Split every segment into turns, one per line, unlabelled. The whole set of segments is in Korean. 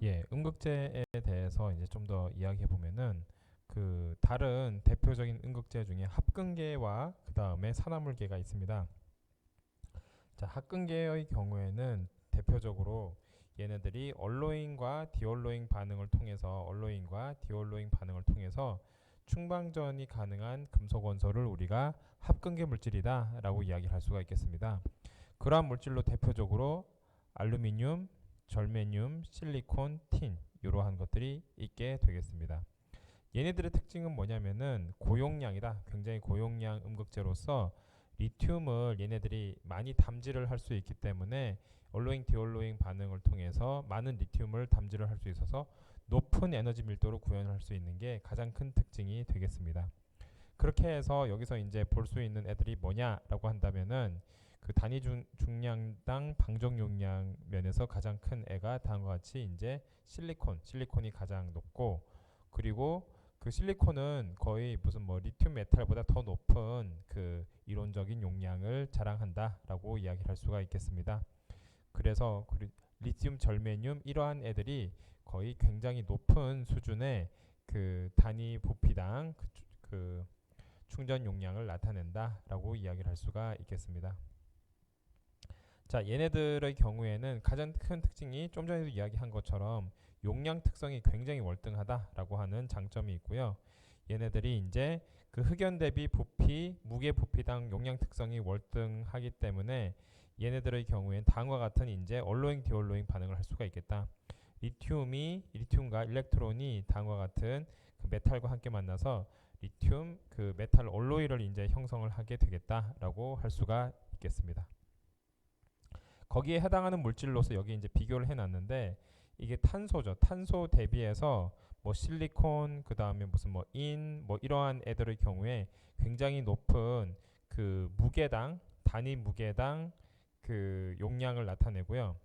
예, 음극재에 대해서 이제 좀 더 이야기해 보면은 그 다른 대표적인 음극재 중에 합금계와 그 다음에 산화물계가 있습니다. 자, 합금계의 경우에는 대표적으로 얘네들이 얼로잉과 디얼로잉 반응을 통해서 충방전이 가능한 금속 원소를 우리가 합금계 물질이다라고 이야기할 수가 있겠습니다. 그러한 물질로 대표적으로 알루미늄, 절메늄, 실리콘, 틴 이러한 것들이 있게 되겠습니다. 얘네들의 특징은 뭐냐면은 고용량이다. 굉장히 고용량 음극재로서 리튬을 얘네들이 많이 담지를 할 수 있기 때문에 얼로잉 디얼로잉 반응을 통해서 많은 리튬을 담지를 할 수 있어서 높은 에너지 밀도로 구현할 수 있는 게 가장 큰 특징이 되겠습니다. 그렇게 해서 여기서 이제 볼 수 있는 애들이 뭐냐라고 한다면은 그 단위 중량당 방정 용량 면에서 가장 큰 애가 다음과 같이 이제 실리콘이 가장 높고, 그리고 그 실리콘은 거의 무슨 뭐 리튬 메탈보다 더 높은 그 이론적인 용량을 자랑한다라고 이야기를 할 수가 있겠습니다. 그래서 리튬, 절메늄 이러한 애들이 거의 굉장히 높은 수준의 그 단위 부피당 그 충전 용량을 나타낸다라고 이야기를 할 수가 있겠습니다. 자, 얘네들의 경우에는 가장 큰 특징이 좀 전에도 이야기한 것처럼 용량 특성이 굉장히 월등하다라고 하는 장점이 있고요. 얘네들이 이제 그 흑연 대비 부피, 무게 부피당 용량 특성이 월등하기 때문에 얘네들의 경우엔 다음과 같은 이제 얼로잉 디얼로잉 반응을 할 수가 있겠다. 리튬과 일렉트론이 다음과 같은 그 메탈과 함께 만나서 리튬 그 메탈 얼로이를 이제 형성을 하게 되겠다라고 할 수가 있겠습니다. 거기에 해당하는 물질로서 여기 이제 비교를 해놨는데 이게 탄소죠. 탄소 대비해서 뭐 실리콘 그 다음에 무슨 뭐 이러한 애들의 경우에 굉장히 높은 그 무게당 단위 무게당 그 용량을 나타내고요.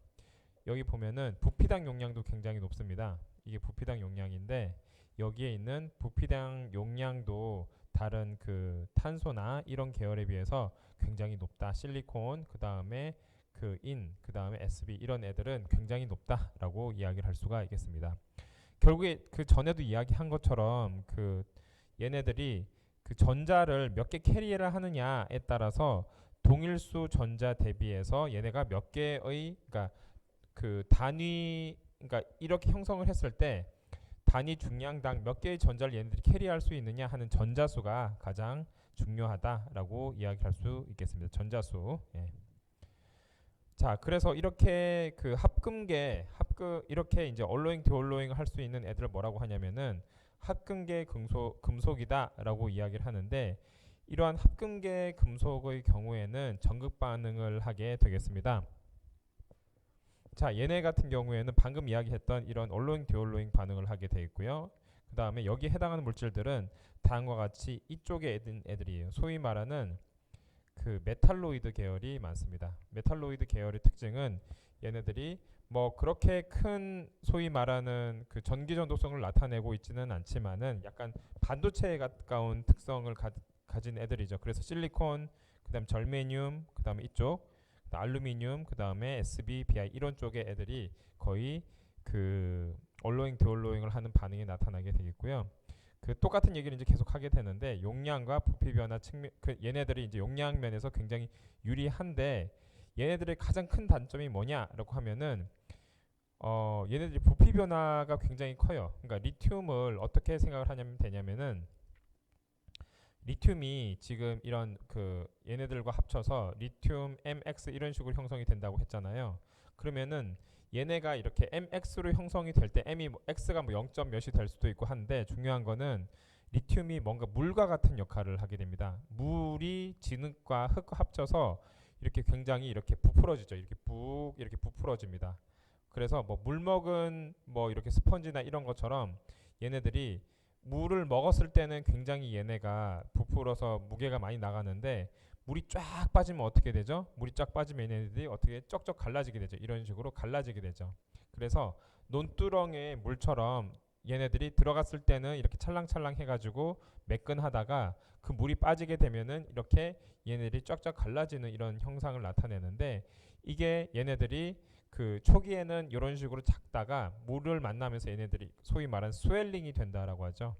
여기 보면은 부피당 용량도 굉장히 높습니다. 이게 부피당 용량인데 여기에 있는 부피당 용량도 다른 그 탄소나 이런 계열에 비해서 굉장히 높다. 실리콘 그 다음에 그 다음에 SB 이런 애들은 굉장히 높다라고 이야기를 할 수가 있겠습니다. 결국에 그 전에도 이야기한 것처럼 그 얘네들이 그 전자를 몇 개 캐리를 하느냐에 따라서 동일수 전자 대비해서 얘네가 몇 개의 그러니까 그 단위 그러니까 이렇게 형성을 했을 때 단위 중량당 몇 개의 전자를 얘네들이 캐리할 수 있느냐 하는 전자수가 가장 중요하다라고 이야기할 수 있겠습니다. 전자수. 예. 자, 그래서 이렇게 그 이렇게 이제 얼로잉 디얼로잉 할 수 있는 애들을 뭐라고 하냐면은 합금계 금속이다라고 이야기를 하는데 이러한 합금계 금속의 경우에는 전극 반응을 하게 되겠습니다. 자, 얘네 같은 경우에는 방금 이야기했던 이런 얼로잉 디얼로잉 반응을 하게 되어 있고요. 그 다음에 여기에 해당하는 물질들은 다음과 같이 이쪽에 애들이에요. 소위 말하는 그 메탈로이드 계열이 많습니다. 메탈로이드 계열의 특징은 얘네들이 뭐 그렇게 큰 소위 말하는 그 전기 전도성을 나타내고 있지는 않지만은 약간 반도체에 가까운 특성을 가진 애들이죠. 그래서 실리콘, 그다음 절메늄, 그다음에 이쪽 알루미늄, 그다음에 SB, BI 이런 쪽의 애들이 거의 그 얼로잉 디얼로잉을 하는 반응이 나타나게 되겠고요. 그 똑같은 얘기를 이제 계속 하게 되는데 용량과 부피 변화 측면 얘네들이 이제 용량 면에서 굉장히 유리한데 얘네들의 가장 큰 단점이 뭐냐라고 하면은 얘네들이 부피 변화가 굉장히 커요. 그러니까 리튬을 어떻게 생각을 하냐면 되냐면은 리튬이 지금 이런 그 얘네들과 합쳐서 리튬 MX 이런 식으로 형성이 된다고 했잖아요. 그러면은 얘네가 이렇게 MX로 형성이 될 때 M이 X가 뭐 0. 몇이 될 수도 있고 한데 중요한 거는 리튬이 뭔가 물과 같은 역할을 하게 됩니다. 물이 진흙과 흙과 합쳐서 이렇게 굉장히 이렇게 부풀어지죠. 이렇게 부풀어집니다. 그래서 뭐 물 먹은 뭐 이렇게 스펀지나 이런 것처럼 얘네들이 물을 먹었을 때는 굉장히 얘네가 부풀어서 무게가 많이 나가는데 물이 쫙 빠지면 어떻게 되죠? 물이 쫙 빠지면 얘네들이 어떻게 쩍쩍 갈라지게 되죠. 이런 식으로 갈라지게 되죠. 그래서 논두렁의 물처럼 얘네들이 들어갔을 때는 이렇게 찰랑찰랑 해가지고 매끈하다가 그 물이 빠지게 되면은 이렇게 얘네들이 쫙쫙 갈라지는 이런 형상을 나타내는데 이게 얘네들이 그 초기에는 이런 식으로 작다가 물을 만나면서 얘네들이 소위 말하는 스웰링이 된다라고 하죠.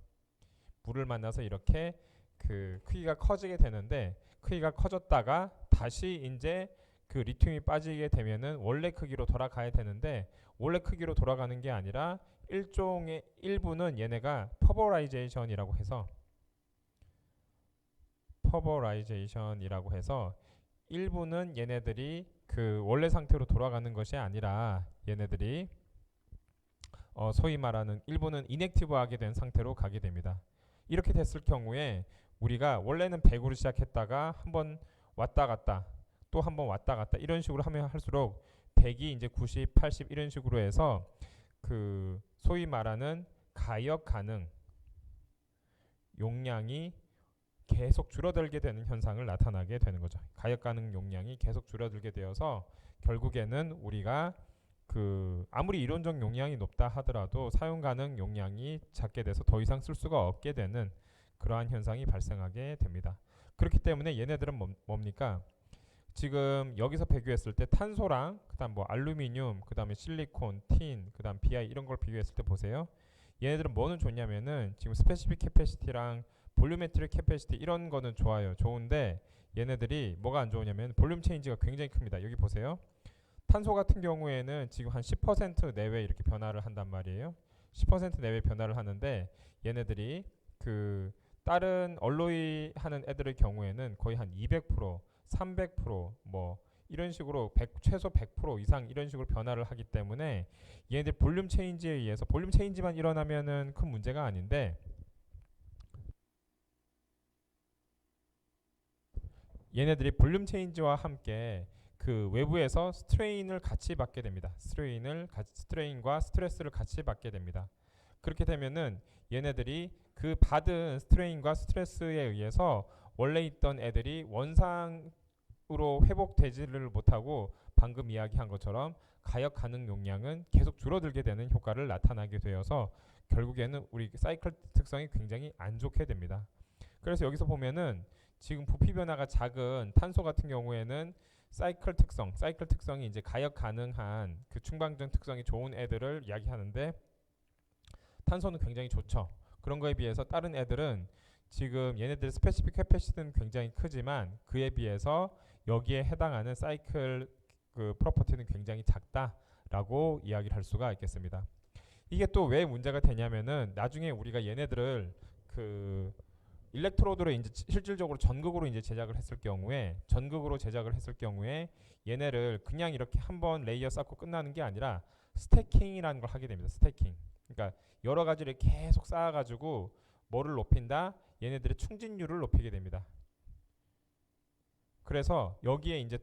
물을 만나서 이렇게 그 크기가 커지게 되는데 크기가 커졌다가 다시 이제 그 리튬이 빠지게 되면은 원래 크기로 돌아가야 되는데 원래 크기로 돌아가는 게 아니라 일종의 일부는 얘네가 퍼버라이제이션이라고 해서 일부는 얘네들이 그 원래 상태로 돌아가는 것이 아니라 얘네들이 소위 말하는 일부는 인액티브하게 된 상태로 가게 됩니다. 이렇게 됐을 경우에 우리가 원래는 100으로 시작했다가 한번 왔다 갔다 또 한번 왔다 갔다 이런 식으로 하면 할수록 100이 이제 90, 80 이런 식으로 해서 그 소위 말하는 가역 가능 용량이 계속 줄어들게 되는 현상을 나타나게 되는 거죠. 가역 가능 용량이 계속 줄어들게 되어서 결국에는 우리가 그 아무리 이론적 용량이 높다 하더라도 사용 가능 용량이 작게 돼서 더 이상 쓸 수가 없게 되는 그러한 현상이 발생하게 됩니다. 그렇기 때문에 얘네들은 뭡니까? 지금 여기서 비교했을 때 탄소랑 그다음 뭐 알루미늄, 그다음에 실리콘, 틴, 그다음 BI 이런 걸 비교했을 때 보세요. 얘네들은 뭐는 좋냐면은 지금 스페시픽 캐패시티랑 볼륨메트릭 캐패시티 이런 거는 좋아요. 좋은데 얘네들이 뭐가 안 좋으냐면 볼륨 체인지가 굉장히 큽니다. 여기 보세요. 탄소 같은 경우에는 지금 한 10% 내외 이렇게 변화를 한단 말이에요. 10% 내외 변화를 하는데 얘네들이 그 다른 얼로이 하는 애들의 경우에는 거의 한 200%, 300%뭐 이런 식으로 최소 100% 이상 이런 식으로 변화를 하기 때문에 얘네들 볼륨 체인지에 의해서 볼륨 체인지만 일어나면은 큰 문제가 아닌데 얘네들이 볼륨 체인지와 함께 그 외부에서 스트레인을 같이 받게 됩니다. 스트레인과 스트레스를 같이 받게 됩니다. 그렇게 되면은 얘네들이 그 받은 스트레인과 스트레스에 의해서 원래 있던 애들이 원상으로 회복되지를 못하고 방금 이야기한 것처럼 가역 가능 용량은 계속 줄어들게 되는 효과를 나타나게 되어서 결국에는 우리 사이클 특성이 굉장히 안 좋게 됩니다. 그래서 여기서 보면은 지금 부피 변화가 작은 탄소 같은 경우에는 사이클 특성이 이제 가역 가능한 그 충방전 특성이 좋은 애들을 이야기하는데 탄소는 굉장히 좋죠. 그런 거에 비해서 다른 애들은 지금 얘네들 스페시픽 캐패시티는 굉장히 크지만 그에 비해서 여기에 해당하는 사이클 그 프로퍼티는 굉장히 작다라고 이야기를 할 수가 있겠습니다. 이게 또 왜 문제가 되냐면은 나중에 우리가 얘네들을 그 일렉트로드로 이제 실질적으로 전극으로 제작을 했을 경우에 얘네를 그냥 이렇게 한번 레이어 쌓고 끝나는 게 아니라 스태킹이라는 걸 하게 됩니다. 스태킹. 그러니까 여러 가지를 계속 쌓아가지고 뭐를 높인다? 얘네들의 충진율을 높이게 됩니다. 그래서 여기에 이제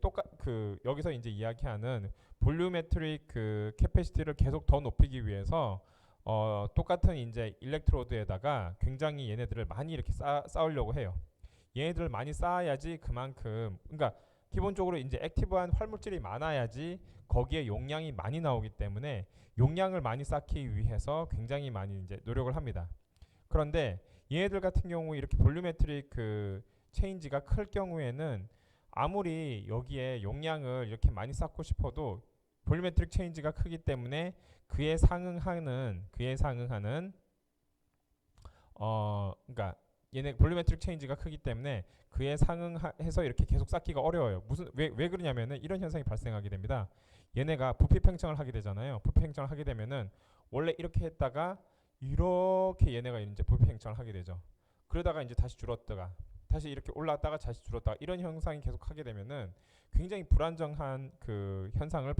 여기서 이제 이야기하는 볼륨메트릭 그 캐패시티를 계속 더 높이기 위해서 똑같은 이제 일렉트로드에다가 굉장히 얘네들을 많이 이렇게 쌓으려고 해요. 얘네들을 많이 쌓아야지 그만큼 그러니까 기본적으로 이제 액티브한 활물질이 많아야지 거기에 용량이 많이 나오기 때문에 용량을 많이 쌓기 위해서 굉장히 많이 이제 노력을 합니다. 그런데 얘네들 같은 경우 이렇게 볼륨메트릭 그 체인지가 클 경우에는 아무리 여기에 용량을 이렇게 많이 쌓고 싶어도 볼륨메트릭 체인지가 크기 때문에 그에 상응하는 그러니까 얘네 볼륨메트릭 체인지가 크기 때문에 그에 상응해서 이렇게 계속 쌓기가 어려워요. 왜 그러냐면은 이런 현상이 발생하게 됩니다. 얘네가 부피 팽창을 하게 되잖아요. 부피 팽창을 하게 되면은 원래 이렇게 했다가 이렇게 얘네가 이제 부피 팽창을 하게 되죠. 그러다가 이제 다시 줄었다가 다시 이렇게 올라왔다가 다시 줄었다가 이런 현상이 계속 하게 되면은 굉장히 불안정한 그 현상을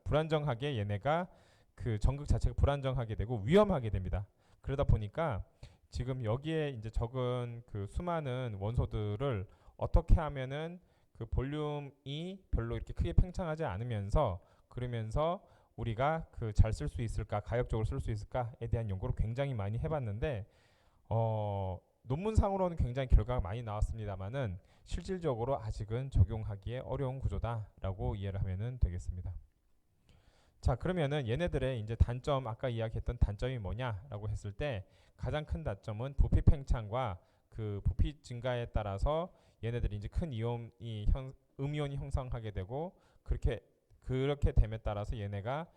불안정하게 얘네가 그 전극 자체가 불안정하게 되고 위험하게 됩니다. 그러다 보니까 지금 여기에 이제 적은 그 수많은 원소들을 어떻게 하면은 그 볼륨이 별로 이렇게 크게 팽창하지 않으면서 그러면서 우리가 그 잘 쓸 수 있을까, 가역적으로 쓸 수 있을까에 대한 연구를 굉장히 많이 해봤는데 논문상으로는 굉장히 결과가 많이 나왔습니다만은 실질적으로 아직은 적용하기에 어려운 구조다라고 이해를 하면은 되겠습니다. 자, 그러면은 얘네들의 이제 단점, 아까 이야기했던 단점이 뭐냐라고 했을 때 가장 큰 단점은 부피 팽창과 그 부피 증가에 따라서 얘네들이 이제 큰 음이온이 형성하게 되고 그렇게 그렇게 됨에 따라서 얘네가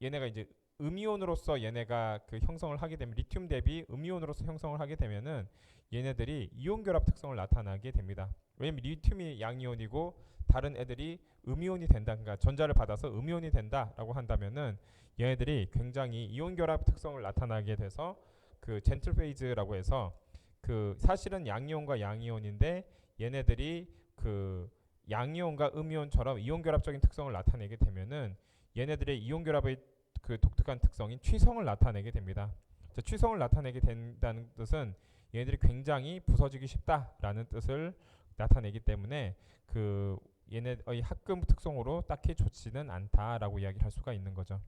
이제 음이온으로서 얘네가 그 형성을 하게 되면 리튬 대비 음이온으로서 형성을 하게 되면은 얘네들이 이온 결합 특성을 나타나게 됩니다. 왜냐면 리튬이 양이온이고 다른 애들이 음이온이 된다, 그러니까 전자를 받아서 음이온이 된다라고 한다면은 얘네들이 굉장히 이온 결합 특성을 나타나게 돼서 그 젠틀 페이즈라고 해서 그 사실은 양이온과 양이온인데 얘네들이 그 양이온과 음이온처럼 이온 결합적인 특성을 나타내게 되면은 얘네들의 이온 결합의 그 독특한 특성인 취성을 나타내게 됩니다. 자, 취성을 나타내게 된다는 뜻은 얘네들이 굉장히 부서지기 쉽다라는 뜻을 나타내기 때문에 그 얘네의 합금 특성으로 딱히 좋지는 않다라고 이야기할 수가 있는 거죠.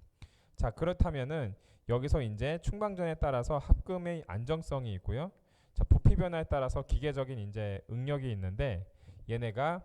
자, 그렇다면은 여기서 이제 충방전에 따라서 합금의 안정성이 있고요. 자, 부피 변화에 따라서 기계적인 이제 응력이 있는데 얘네가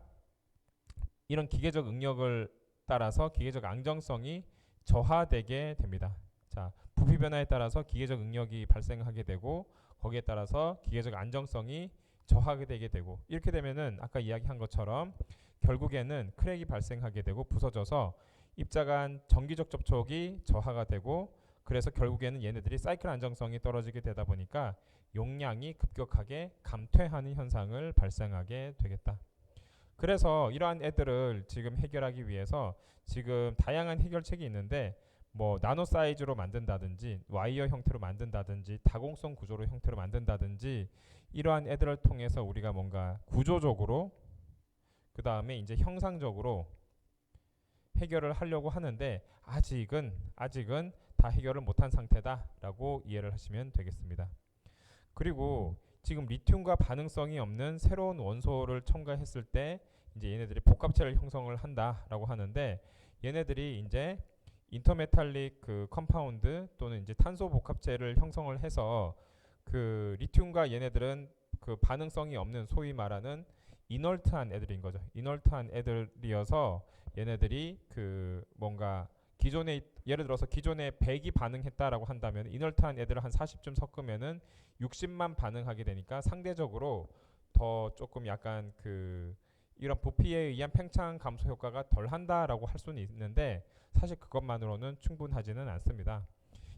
이런 기계적 응력을 따라서 기계적 안정성이 저하되게 됩니다. 자, 부피 변화에 따라서 기계적 응력이 발생하게 되고 거기에 따라서 기계적 안정성이 저하게 되게 되고 이렇게 되면은 아까 이야기한 것처럼 결국에는 크랙이 발생하게 되고 부서져서 입자 간 전기적 접촉이 저하가 되고 그래서 결국에는 얘네들이 사이클 안정성이 떨어지게 되다 보니까 용량이 급격하게 감퇴하는 현상을 발생하게 되겠다. 그래서 이러한 애들을 지금 해결하기 위해서 지금 다양한 해결책이 있는데 뭐 나노 사이즈로 만든다든지 와이어 형태로 만든다든지 다공성 구조로 형태로 만든다든지 이러한 애들을 통해서 우리가 뭔가 구조적으로 그 다음에 이제 형상적으로 해결을 하려고 하는데 아직은 다 해결을 못한 상태다라고 이해를 하시면 되겠습니다. 그리고 지금 리튬과 반응성이 없는 새로운 원소를 첨가했을 때 이제 얘네들이 복합체를 형성을 한다라고 하는데 얘네들이 이제 인터메탈릭 그 컴파운드 또는 이제 탄소 복합체를 형성을 해서 그 리튬과 얘네들은 그 반응성이 없는 소위 말하는 이널트한 애들인 거죠. 이널트한 애들이어서 얘네들이 그 뭔가 기존에 예를 들어서 기존에 100이 반응했다라고 한다면 이널트한 애들을 한 40쯤 섞으면은 60만 반응하게 되니까 상대적으로 더 조금 약간 그 이런 부피에 의한 팽창 감소 효과가 덜 한다라고 할 수는 있는데 사실 그것만으로는 충분하지는 않습니다.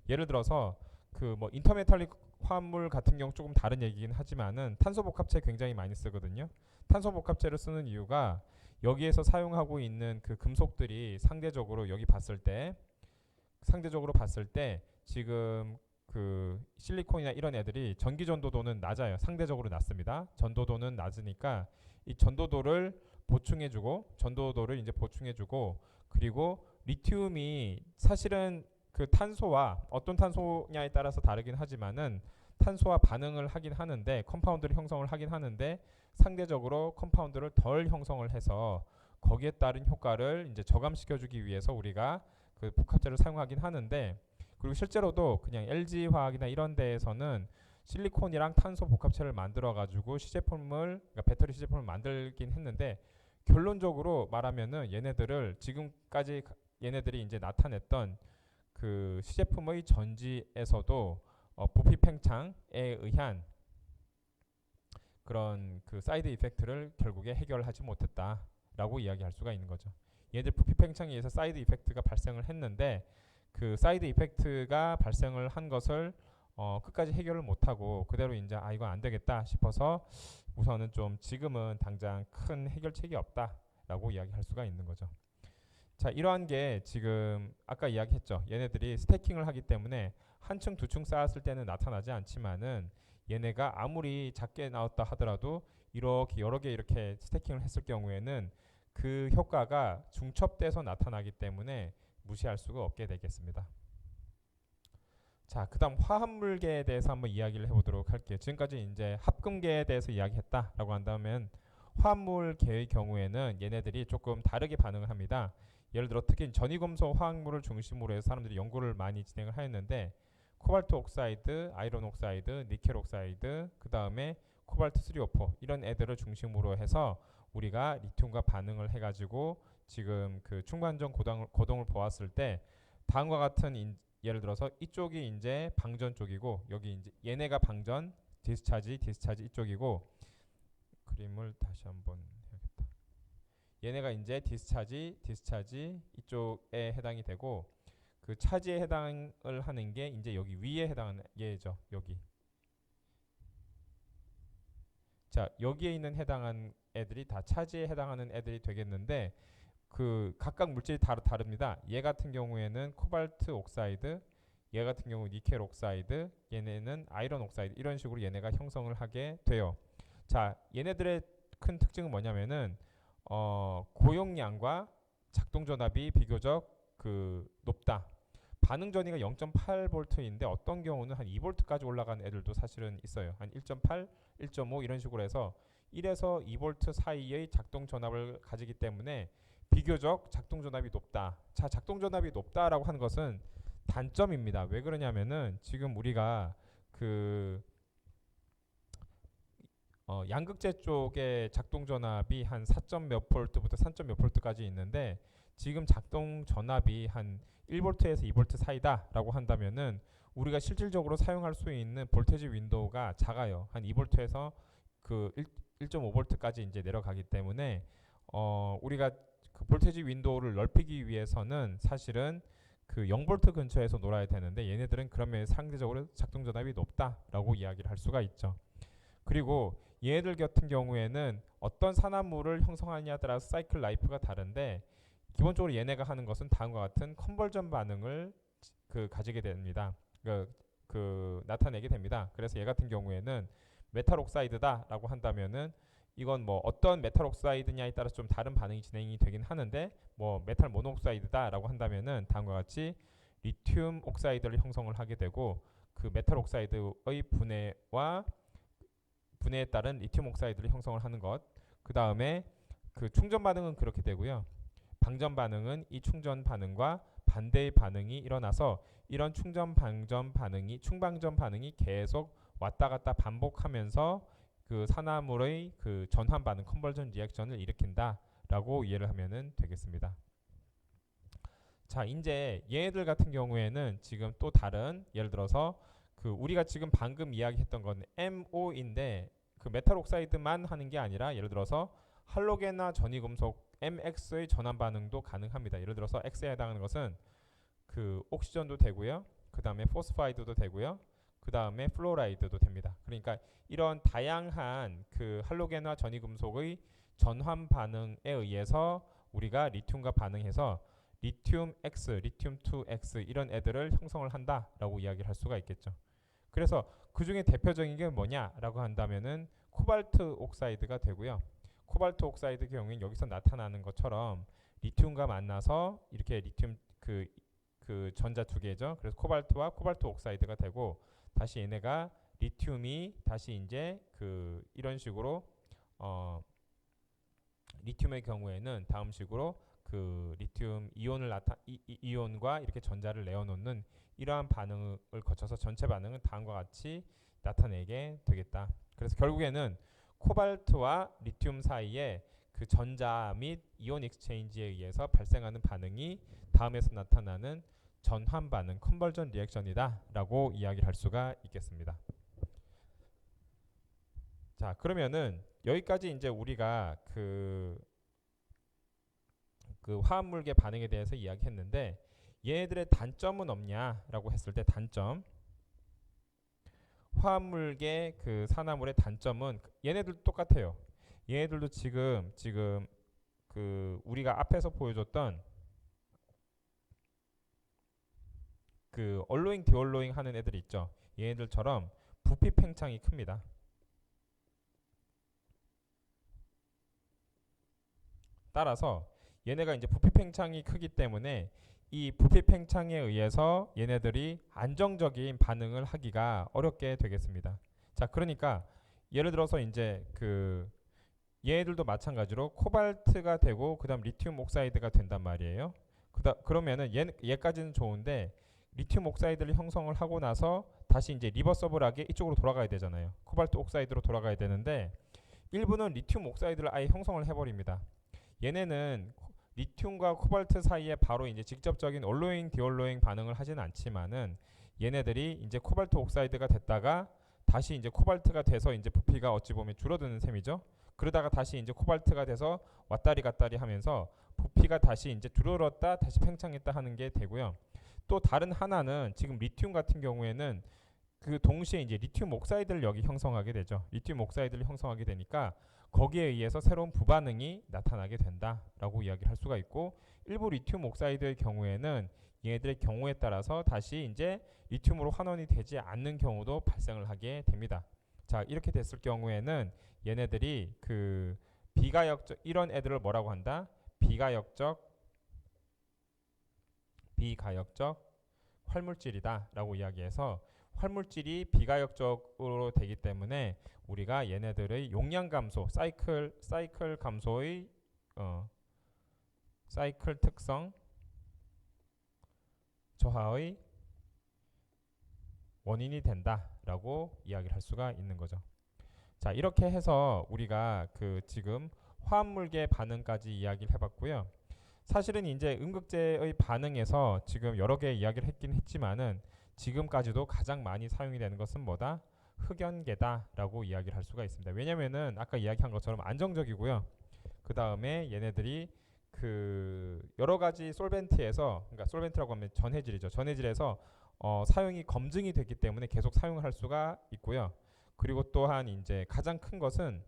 예를 들어서 그 뭐 인터메탈릭 화합물 같은 경우 조금 다른 얘기긴 하지만은 탄소 복합체 굉장히 많이 쓰거든요. 탄소 복합체를 쓰는 이유가 여기에서 사용하고 있는 그 금속들이 상대적으로 봤을 때 지금 그 실리콘이나 이런 애들이 전기 전도도는 낮아요. 상대적으로 낮습니다. 전도도는 낮으니까 이 전도도를 전도도를 이제 보충해주고 그리고 리튬이 사실은 그 탄소와 어떤 탄소냐에 따라서 다르긴 하지만은 탄소와 반응을 하긴 하는데 컴파운드를 형성을 하긴 하는데 상대적으로 컴파운드를 덜 형성을 해서 거기에 따른 효과를 이제 저감시켜주기 위해서 우리가 그 복합체를 사용하긴 하는데 그리고 실제로도 그냥 LG화학이나 이런 데에서는 실리콘이랑 탄소 복합체를 만들어 가지고 그러니까 배터리 시제품을 만들긴 했는데 결론적으로 말하면은 얘네들이 이제 나타냈던 그 시제품의 전지에서도 부피 팽창에 의한 그런 그 사이드 이펙트를 결국에 해결하지 못했다라고 이야기할 수가 있는 거죠. 얘들 부피 팽창에 의해서 사이드 이펙트가 발생을 했는데 그 사이드 이펙트가 발생을 한 것을 끝까지 해결을 못하고 그대로 이제 이거 안 되겠다 싶어서 우선은 좀 지금은 당장 큰 해결책이 없다라고 이야기할 수가 있는 거죠. 자, 이러한 게 지금 아까 이야기했죠. 얘네들이 스태킹을 하기 때문에 한 층, 두 층 쌓았을 때는 나타나지 않지만은 얘네가 아무리 작게 나왔다 하더라도 이렇게 여러 개 이렇게 스태킹을 했을 경우에는 그 효과가 중첩돼서 나타나기 때문에 무시할 수가 없게 되겠습니다. 자, 그다음 화합물계에 대해서 한번 이야기를 해보도록 할게요. 지금까지 이제 합금계에 대해서 이야기했다라고 한다면 화합물계의 경우에는 얘네들이 조금 다르게 반응을 합니다. 예를 들어 특히 전이금속 화학물을 중심으로 해서 사람들이 연구를 많이 진행을 하였는데 코발트 옥사이드, 아이론 옥사이드, 니켈 옥사이드, 그 다음에 코발트 3O4 이런 애들을 중심으로 해서 우리가 리튬과 반응을 해가지고 지금 그 충반전 고동을 보았을 때 다음과 같은 예를 들어서 이쪽이 이제 방전 쪽이고 여기 이제 얘네가 방전, 디스차지 이쪽이고 그림을 다시 한번 해야겠다. 얘네가 이제 디스차지 이쪽에 해당이 되고 그 차지에 해당을 하는 게 이제 여기 위에 해당하는 얘죠. 여기. 자, 여기에 있는 해당한 애들이 다 차지에 해당하는 애들이 되겠는데 그 각각 물질이 다릅니다. 얘 같은 경우에는 코발트 옥사이드, 얘 같은 경우 니켈 옥사이드, 얘네는 아이런 옥사이드 이런 식으로 얘네가 형성을 하게 돼요. 자, 얘네들의 큰 특징은 뭐냐면은 고용량과 작동 전압이 비교적 그 높다. 반응 전위가 0.8V인데 어떤 경우는 한 2V까지 올라간 애들도 사실은 있어요. 한 1.8, 1.5 이런 식으로 해서 1에서 2V 사이의 작동 전압을 가지기 때문에 비교적 작동 전압이 높다. 자, 작동 전압이 높다라고 하는 것은 단점입니다. 왜 그러냐면은 지금 우리가 그 양극재 쪽에 작동 전압이 한 4점 몇 볼트부터 3점 몇 볼트까지 있는데 지금 작동 전압이 한 1V에서 2V 사이다라고 한다면은 우리가 실질적으로 사용할 수 있는 볼테지 윈도우가 작아요. 한 2V에서 그 1.5V까지 이제 내려가기 때문에 우리가 그 볼테지 윈도우를 넓히기 위해서는 사실은 그 0V 근처에서 놀아야 되는데 얘네들은 그러면 상대적으로 작동 전압이 높다라고 이야기를 할 수가 있죠. 그리고 얘네들 같은 경우에는 어떤 산화물을 형성하느냐에 따라서 사이클 라이프가 다른데 기본적으로 얘네가 하는 것은 다음과 같은 컨버전 반응을 가지게 됩니다. 나타내게 됩니다. 그래서 얘 같은 경우에는 메탈 옥사이드다라고 한다면은 이건 뭐 어떤 메탈 옥사이드냐에 따라서 좀 다른 반응이 진행이 되긴 하는데 뭐 메탈 모노옥사이드다라고 한다면은 다음과 같이 리튬 옥사이드를 형성을 하게 되고 그 메탈 옥사이드의 분해에 따른 리튬 옥사이드를 형성을 하는 것. 그 다음에 그 충전 반응은 그렇게 되고요. 방전 반응은 이 충전 반응과 반대의 반응이 일어나서 이런 충방전 반응이 계속 왔다 갔다 반복하면서 그 산화물의 그 전환 반응 컨버전 리액션을 일으킨다라고 이해를 하면은 되겠습니다. 자, 이제 얘네들 같은 경우에는 지금 또 다른 예를 들어서 그 우리가 지금 방금 이야기했던 건 MO인데 그 메탈 옥사이드만 하는 게 아니라 예를 들어서 할로겐이나 전이금속 MX의 전환 반응도 가능합니다. 예를 들어서 X에 해당하는 것은 그 옥시전도 되고요. 그 다음에 포스파이드도 되고요. 그 다음에 플로라이드도 됩니다. 그러니까 이런 다양한 그 할로겐과 전이금속의 전환 반응에 의해서 우리가 리튬과 반응해서 리튬 X, 리튬 2X 이런 애들을 형성을 한다라고 이야기를 할 수가 있겠죠. 그래서 그 중에 대표적인 게 뭐냐라고 한다면은 코발트 옥사이드가 되고요. 코발트 옥사이드 경우에는 여기서 나타나는 것처럼 리튬과 만나서 이렇게 리튬 그 전자 두 개죠. 그래서 코발트와 코발트 옥사이드가 되고 다시 얘네가 리튬이 다시 이제 그 이런 식으로 리튬의 경우에는 다음 식으로 그 리튬 이온과 이렇게 전자를 내어놓는 이러한 반응을 거쳐서 전체 반응은 다음과 같이 나타내게 되겠다. 그래서 결국에는 코발트와 리튬 사이에 그 전자 및 이온 익스체인지에 의해서 발생하는 반응이 다음에서 나타나는 전환 반응 컨버전 리액션이다 라고 이야기할 수가 있겠습니다. 자, 그러면은 여기까지 이제 우리가 그 화합물계 반응에 대해서 이야기했는데 얘네들의 단점은 없냐라고 했을 때 단점 화합물계 그 산화물의 단점은 얘네들도 똑같아요. 얘네들도 지금 그 우리가 앞에서 보여줬던 그 얼로잉 디얼로잉 하는 애들 있죠. 얘네들처럼 부피 팽창이 큽니다. 따라서 얘네가 이제 부피 팽창이 크기 때문에 이 부피 팽창에 의해서 얘네들이 안정적인 반응을 하기가 어렵게 되겠습니다. 자, 그러니까 예를 들어서 이제 그 얘네들도 마찬가지로 코발트가 되고 그다음 리튬 옥사이드가 된단 말이에요. 그러면은 얘까지는 좋은데 리튬 옥사이드를 형성을 하고 나서 다시 이제 리버서블하게 이쪽으로 돌아가야 되잖아요. 코발트 옥사이드로 돌아가야 되는데 일부는 리튬 옥사이드를 아예 형성을 해버립니다. 얘네는 리튬과 코발트 사이에 바로 이제 직접적인 얼로잉 디얼로잉 반응을 하지는 않지만은 얘네들이 이제 코발트 옥사이드가 됐다가 다시 이제 코발트가 돼서 이제 부피가 어찌 보면 줄어드는 셈이죠. 그러다가 다시 이제 코발트가 돼서 왔다리 갔다리 하면서 부피가 다시 이제 줄어들었다 다시 팽창했다 하는 게 되고요. 또 다른 하나는 지금 리튬 같은 경우에는 그 동시에 이제 리튬 옥사이드를 여기 형성하게 되죠. 리튬 옥사이드를 형성하게 되니까 거기에 의해서 새로운 부반응이 나타나게 된다라고 이야기를 할 수가 있고, 일부 리튬 옥사이드의 경우에는 얘네들의 경우에 따라서 다시 이제 리튬으로 환원이 되지 않는 경우도 발생을 하게 됩니다. 자, 이렇게 됐을 경우에는 얘네들이 그 비가역적, 이런 애들을 뭐라고 한다? 비가역적 활물질이다라고 이야기해서, 활물질이 비가역적으로 되기 때문에 우리가 얘네들의 용량 감소, 사이클 감소의 사이클 특성 저하의 원인이 된다라고 이야기를 할 수가 있는 거죠. 자, 이렇게 해서 우리가 그 지금 화합물계 반응까지 이야기를 해봤고요. 사실은 이제 음극재의 반응에서 지금 여러 개 이야기를 했긴 했지만은 지금까지도 가장 많이 사용이 되는 것은 뭐다? 흑연계다라고 이야기를 할 수가 있습니다. 왜냐면은 아까 이야기한 것처럼 안정적이고요. 그 다음에 얘네들이 그 여러 가지 솔벤트에서, 그러니까 솔벤트라고 하면 전해질이죠. 전해질에서 사용이 검증이 됐기 때문에 계속 사용할 수가 있고요. 그리고 또한 이제 가장 큰 것은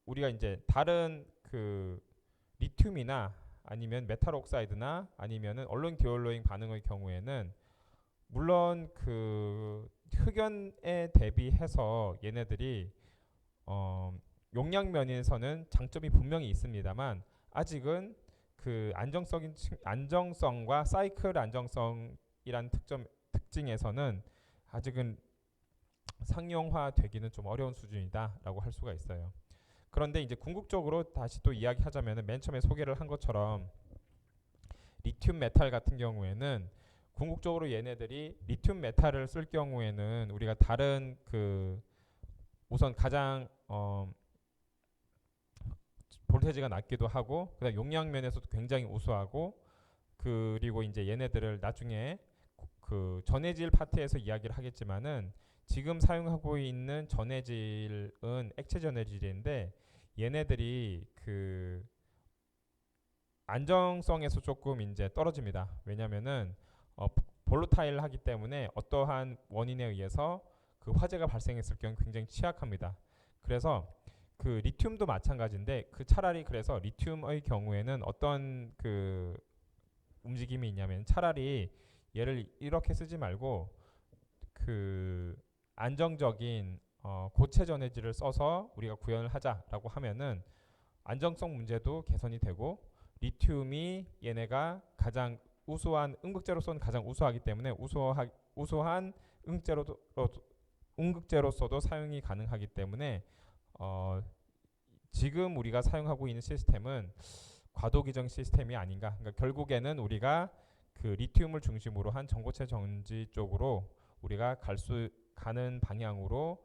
우리가 이제 다른 그 리튬이나 아니면 메탈 옥사이드나 아니면은 얼로잉 디올로잉 반응의 경우에는 물론 그 흑연에 대비해서 얘네들이 용량 면에서는 장점이 분명히 있습니다만 아직은 그 안정성과 사이클 안정성이란 특징에서는 아직은 상용화되기는 좀 어려운 수준이다라고 할 수가 있어요. 그런데 이제 궁극적으로 다시 또 이야기하자면은 맨 처음에 소개를 한 것처럼 리튬 메탈 같은 경우에는 궁극적으로 얘네들이 리튬 메탈을 쓸 경우에는 우리가 다른 그 우선 가장 볼테지가 낮기도 하고 그다음 용량 면에서도 굉장히 우수하고, 그리고 이제 얘네들을 나중에 그 전해질 파트에서 이야기를 하겠지만은 지금 사용하고 있는 전해질은 액체 전해질인데 얘네들이 그 안정성에서 조금 이제 떨어집니다. 왜냐면은 볼로타일 하기 때문에 어떠한 원인에 의해서 그 화재가 발생했을 경우 굉장히 취약합니다. 그래서 그 리튬도 마찬가지인데 그 차라리 그래서 리튬의 경우에는 어떤 그 움직임이 있냐면 차라리 얘를 이렇게 쓰지 말고 그 안정적인 고체 전해질을 써서 우리가 구현을 하자라고 하면은 안정성 문제도 개선이 되고, 리튬이 얘네가 가장 우수한 음극재로서는 가장 우수하기 때문에 우수한 음극재로서도 사용이 가능하기 때문에 지금 우리가 사용하고 있는 시스템은 과도기정 시스템이 아닌가. 그러니까 결국에는 우리가 그 리튬을 중심으로 한 전고체 전지 쪽으로 우리가 가는 방향으로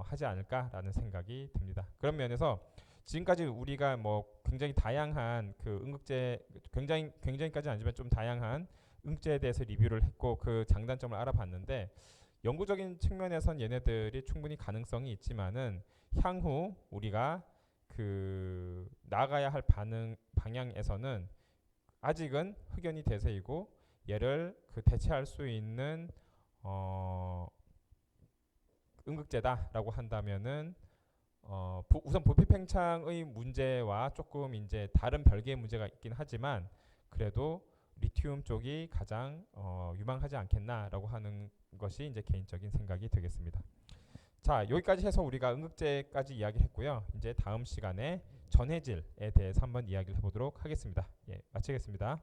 하지 않을까라는 생각이 듭니다. 그런 면에서 지금까지 우리가 뭐 굉장히 다양한 그 음극재, 굉장히까지는 아니지만 좀 다양한 음극재에 대해서 리뷰를 했고 그 장단점을 알아봤는데, 연구적인 측면에선 얘네들이 충분히 가능성이 있지만은 향후 우리가 그 나아가야 할 방향에서는 아직은 흑연이 대세이고, 얘를 그 대체할 수 있는 음극재다라고 한다면은 우선 부피 팽창의 문제와 조금 이제 다른 별개의 문제가 있긴 하지만 그래도 리튬 쪽이 가장 유망하지 않겠나라고 하는 것이 이제 개인적인 생각이 되겠습니다. 자, 여기까지 해서 우리가 음극재까지 이야기를 했고요. 이제 다음 시간에 전해질에 대해서 한번 이야기를 해보도록 하겠습니다. 예, 마치겠습니다.